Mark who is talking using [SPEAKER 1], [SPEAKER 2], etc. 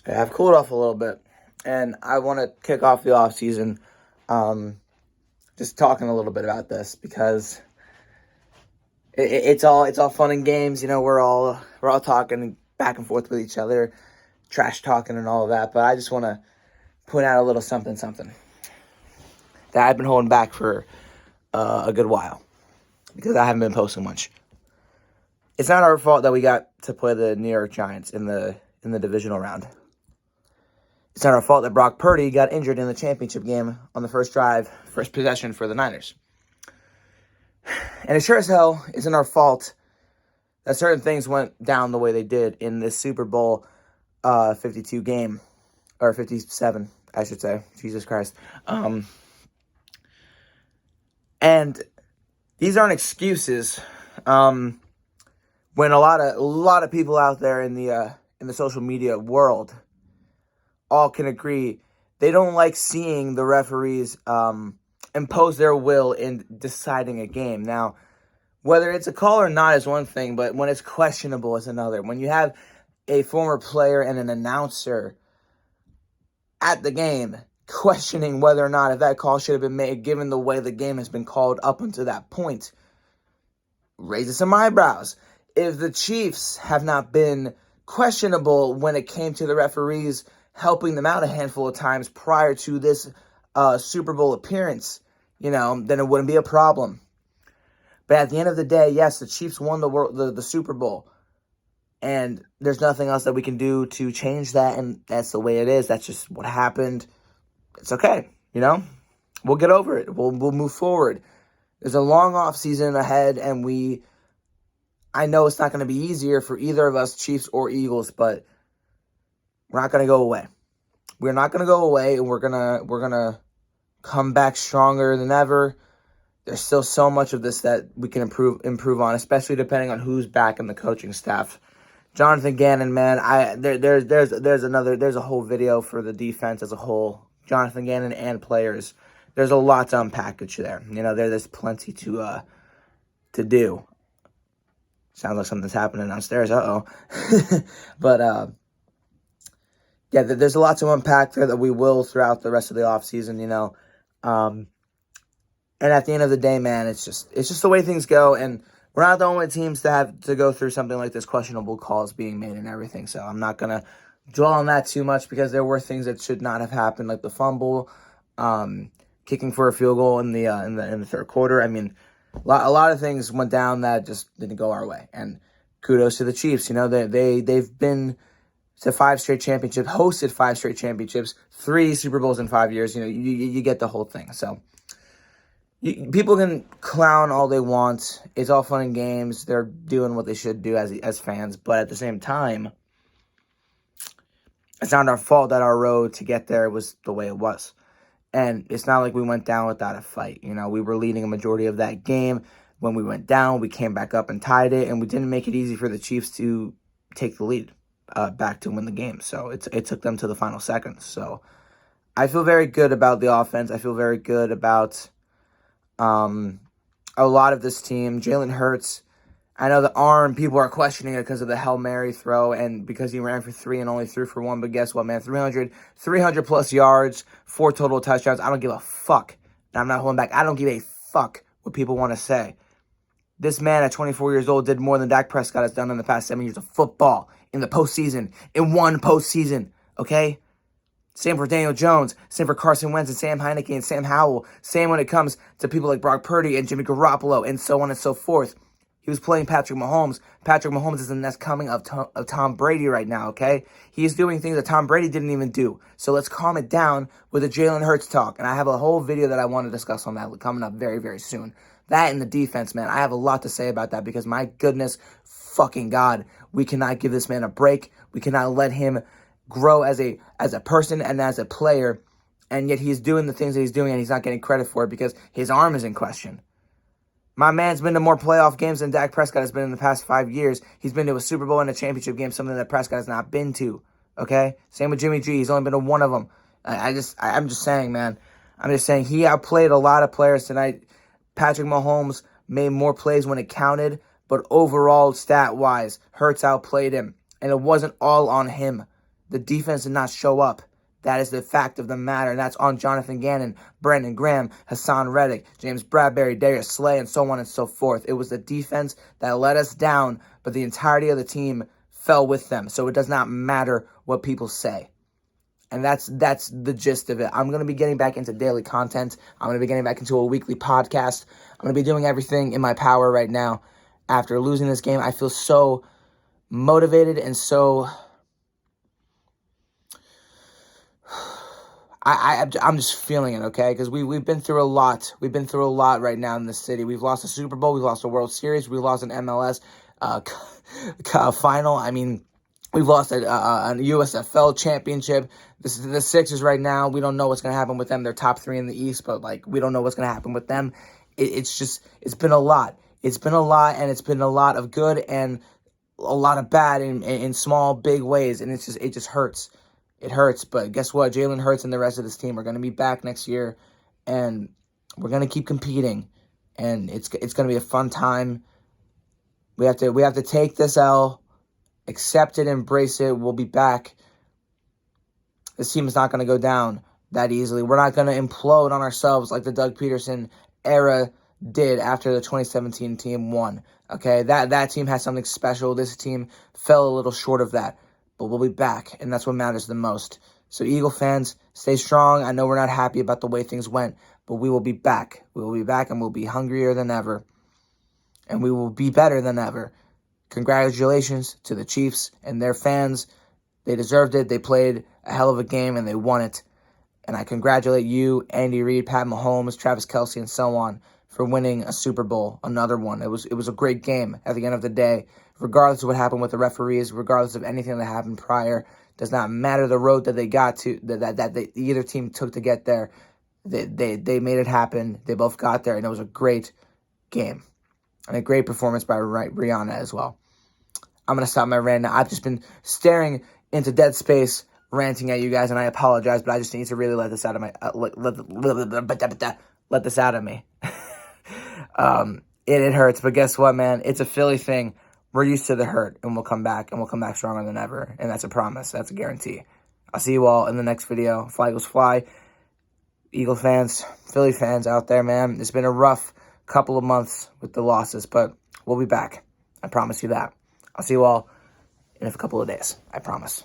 [SPEAKER 1] I've cooled off a little bit, and I want to kick off the off season, just talking a little bit about this because it's all fun and games. We're all talking back and forth with each other, trash talking and all of that. But I just want to put out a little something that I've been holding back for a good while because I haven't been posting much. It's not our fault that we got to play the New York Giants in the divisional round. It's not our fault that Brock Purdy got injured in the championship game on the first drive, first possession for the Niners. And it sure as hell isn't our fault that certain things went down the way they did in this Super Bowl 52 game, or 57, I should say. Jesus Christ. And these aren't excuses. When a lot of people out there in the social media world all can agree they don't like seeing the referees impose their will in deciding a game. Now, whether it's a call or not is one thing, but when it's questionable is another. When you have a former player and an announcer at the game questioning whether or not if that call should have been made given the way the game has been called up until that point, raises some eyebrows. If the Chiefs have not been questionable when it came to the referees helping them out a handful of times prior to this Super Bowl appearance, then it wouldn't be a problem. But at the end of the day, yes, the Chiefs won the Super Bowl. And there's nothing else that we can do to change that, and that's the way it is. That's just what happened. It's okay, We'll get over it. We'll move forward. There's a long off season ahead, and I know it's not going to be easier for either of us, Chiefs or Eagles, but we're not going to go away. We're not going to go away, and we're gonna come back stronger than ever. There's still so much of this that we can improve on, especially depending on who's back in the coaching staff. Jonathan Gannon, man, there's a whole video for the defense as a whole. Jonathan Gannon and players. There's a lot to unpackage there. There's plenty to do. Sounds like something's happening downstairs. But yeah, there's a lot to unpack there that we will throughout the rest of the offseason, And at the end of the day, man, it's just the way things go. And we're not the only teams to have to go through something like this, questionable calls being made and everything. So I'm not going to dwell on that too much because there were things that should not have happened, like the fumble, kicking for a field goal in the third quarter. I mean, a lot of things went down that just didn't go our way. And kudos to the Chiefs. They've been to 5 straight championships, hosted 5 straight championships, 3 Super Bowls in 5 years. You get the whole thing. So people can clown all they want. It's all fun and games. They're doing what they should do as fans. But at the same time, it's not our fault that our road to get there was the way it was. And it's not like we went down without a fight. We were leading a majority of that game. When we went down, we came back up and tied it. And we didn't make it easy for the Chiefs to take the lead back to win the game. So it took them to the final seconds. So I feel very good about the offense. I feel very good about a lot of this team. Jalen Hurts, I know the arm, people are questioning it because of the Hail Mary throw and because he ran for 3 and only threw for 1. But guess what, man? 300 plus yards, 4 total touchdowns. I don't give a fuck. And I'm not holding back. I don't give a fuck what people want to say. This man at 24 years old did more than Dak Prescott has done in the past 7 years of football in the postseason, in one postseason, okay? Same for Daniel Jones, same for Carson Wentz and Sam Heineke and Sam Howell. Same when it comes to people like Brock Purdy and Jimmy Garoppolo and so on and so forth. He was playing Patrick Mahomes. Patrick Mahomes is the next coming of Tom Brady right now, okay? He's doing things that Tom Brady didn't even do. So let's calm it down with the Jalen Hurts talk. And I have a whole video that I want to discuss on that coming up very, very soon. That and the defense, man. I have a lot to say about that because, my goodness fucking God, we cannot give this man a break. We cannot let him grow as a person and as a player, and yet he's doing the things that he's doing and he's not getting credit for it because his arm is in question. My man's been to more playoff games than Dak Prescott has been in the past 5 years. He's been to a Super Bowl and a championship game, something that Prescott has not been to, okay? Same with Jimmy G. He's only been to one of them. I'm just saying, man. I'm just saying he outplayed a lot of players tonight. Patrick Mahomes made more plays when it counted, but overall, stat-wise, Hurts outplayed him, and it wasn't all on him. The defense did not show up. That is the fact of the matter, and that's on Jonathan Gannon, Brandon Graham, Hassan Reddick, James Bradbury, Darius Slay, and so on and so forth. It was the defense that let us down, but the entirety of the team fell with them, so it does not matter what people say. And that's the gist of it. I'm going to be getting back into daily content. I'm going to be getting back into a weekly podcast. I'm going to be doing everything in my power right now. After losing this game, I feel so motivated and so... I'm just feeling it, okay? Because we've been through a lot. We've been through a lot right now in this city. We've lost a Super Bowl. We've lost a World Series. We've lost an MLS final. I mean, we've lost a USFL championship. The Sixers right now, we don't know what's going to happen with them. They're top 3 in the East, but, like, we don't know what's going to happen with them. It's been a lot. It's been a lot, and it's been a lot of good and a lot of bad in small, big ways, and it just hurts. It hurts, but guess what? Jalen Hurts and the rest of this team are going to be back next year, and we're going to keep competing, and it's going to be a fun time. We have to take this L, accept it, embrace it. We'll be back. This team is not going to go down that easily. We're not going to implode on ourselves like the Doug Peterson era did after the 2017 team won. Okay, that team has something special. This team fell a little short of that. But we'll be back, and that's what matters the most. So, Eagle fans, stay strong. I know we're not happy about the way things went, but we will be back. We will be back, and we'll be hungrier than ever. And we will be better than ever. Congratulations to the Chiefs and their fans. They deserved it. They played a hell of a game, and they won it. And I congratulate you, Andy Reid, Pat Mahomes, Travis Kelce, and so on for winning a Super Bowl, another one. It was a great game at the end of the day. Regardless of what happened with the referees, regardless of anything that happened prior, does not matter the road that they got to, that either team took to get there. They made it happen. They both got there, and it was a great game. And a great performance by Rihanna as well. I'm going to stop my rant now. I've just been staring into dead space, ranting at you guys, and I apologize, but I just need to really let this out of my... let this out of me. It hurts, but guess what, man? It's a Philly thing. We're used to the hurt, and we'll come back stronger than ever, and that's a promise. That's a guarantee. I'll see you all in the next video. Fly Eagles Fly. Eagle fans, Philly fans out there, man. It's been a rough couple of months with the losses, but we'll be back. I promise you that. I'll see you all in a couple of days. I promise.